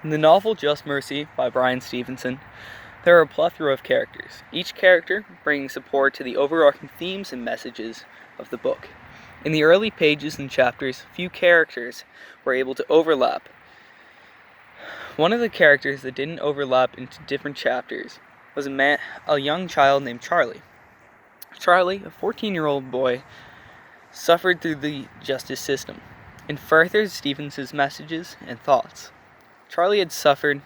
In the novel Just Mercy by Bryan Stevenson, there are a plethora of characters, each character bringing support to the overarching themes and messages of the book. In the early pages and chapters, few characters were able to overlap. One of the characters that didn't overlap into different chapters was a young child named Charlie. Charlie, a 14-year-old boy, suffered through the justice system and furthered Stevenson's messages and thoughts. Charlie had suffered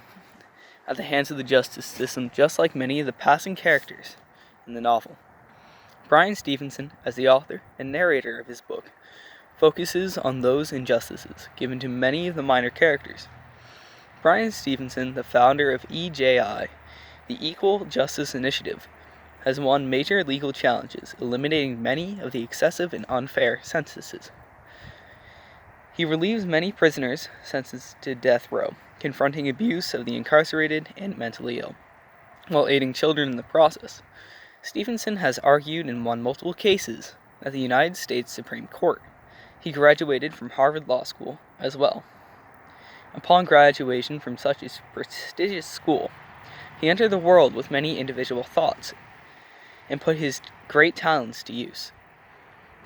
at the hands of the justice system just like many of the passing characters in the novel. Bryan Stevenson, as the author and narrator of his book, focuses on those injustices given to many of the minor characters. Bryan Stevenson, the founder of EJI, the Equal Justice Initiative, has won major legal challenges, eliminating many of the excessive and unfair sentences. He relieves many prisoners sentenced to death row, confronting abuse of the incarcerated and mentally ill, while aiding children in the process. Stevenson has argued and won multiple cases at the United States Supreme Court. He graduated from Harvard Law School as well. Upon graduation from such a prestigious school, he entered the world with many individual thoughts and put his great talents to use.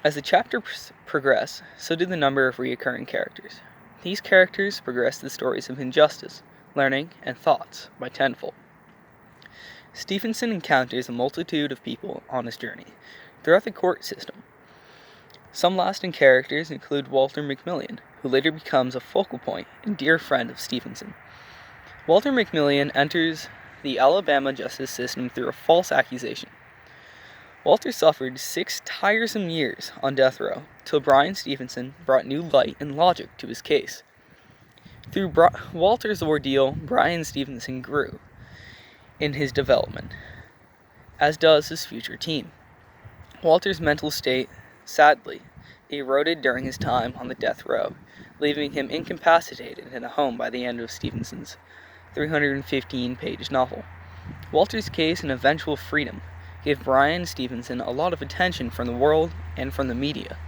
As the chapters progress, so did the number of recurring characters. These characters progress the stories of injustice, learning, and thoughts by tenfold. Stevenson encounters a multitude of people on his journey throughout the court system. Some lasting characters include Walter McMillian, who later becomes a focal point and dear friend of Stevenson. Walter McMillian enters the Alabama justice system through a false accusation. Walter suffered 6 tiresome years on death row, till Bryan Stevenson brought new light and logic to his case. Through Walter's ordeal, Bryan Stevenson grew in his development, as does his future team. Walter's mental state, sadly, eroded during his time on the death row, leaving him incapacitated in a home by the end of Stevenson's 315-page novel. Walter's case and eventual freedom gave Bryan Stevenson a lot of attention from the world and from the media.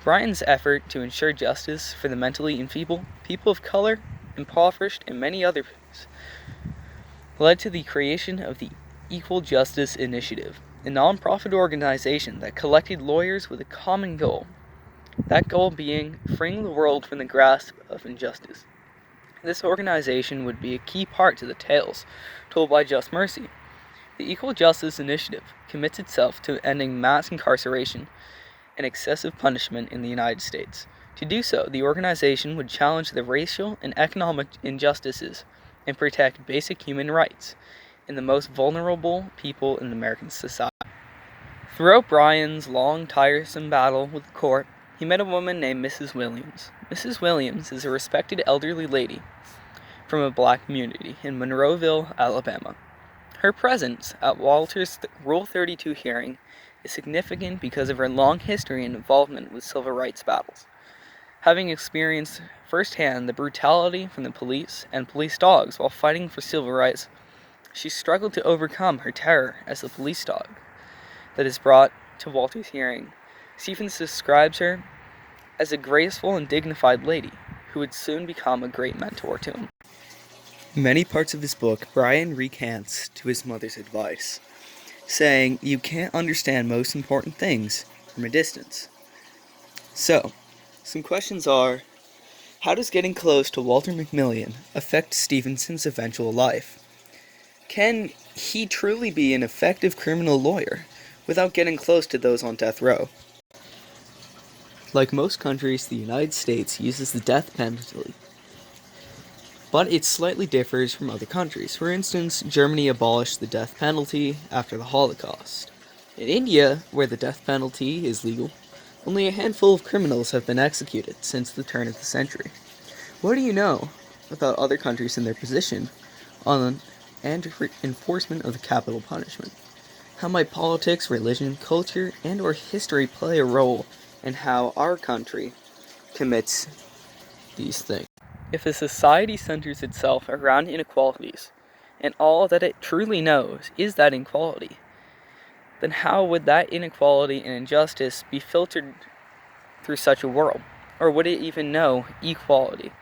Bryan's effort to ensure justice for the mentally enfeebled, people of color, impoverished, and many others led to the creation of the Equal Justice Initiative, a nonprofit organization that collected lawyers with a common goal, that goal being freeing the world from the grasp of injustice. This organization would be a key part to the tales told by Just Mercy. The Equal Justice Initiative commits itself to ending mass incarceration and excessive punishment in the United States. To do so, the organization would challenge the racial and economic injustices and protect basic human rights in the most vulnerable people in American society. Throughout Bryan's long, tiresome battle with the court, he met a woman named Mrs. Williams. Mrs. Williams is a respected elderly lady from a black community in Monroeville, Alabama. Her presence at Walter's Rule 32 hearing is significant because of her long history and involvement with civil rights battles. Having experienced firsthand the brutality from the police and police dogs while fighting for civil rights, she struggled to overcome her terror as the police dog that is brought to Walter's hearing. Stephens describes her as a graceful and dignified lady who would soon become a great mentor to him. In many parts of his book, Bryan recants to his mother's advice, saying, "You can't understand most important things from a distance." So, some questions are, how does getting close to Walter McMillian affect Stevenson's eventual life? Can he truly be an effective criminal lawyer without getting close to those on death row? Like most countries, the United States uses the death penalty, but it slightly differs from other countries. For instance, Germany abolished the death penalty after the Holocaust. In India, where the death penalty is legal, only a handful of criminals have been executed since the turn of the century. What do you know about other countries and their position on and enforcement of the capital punishment? How might politics, religion, culture, and/or history play a role in how our country commits these things? If a society centers itself around inequalities, and all that it truly knows is that inequality, then how would that inequality and injustice be filtered through such a world? Or would it even know equality?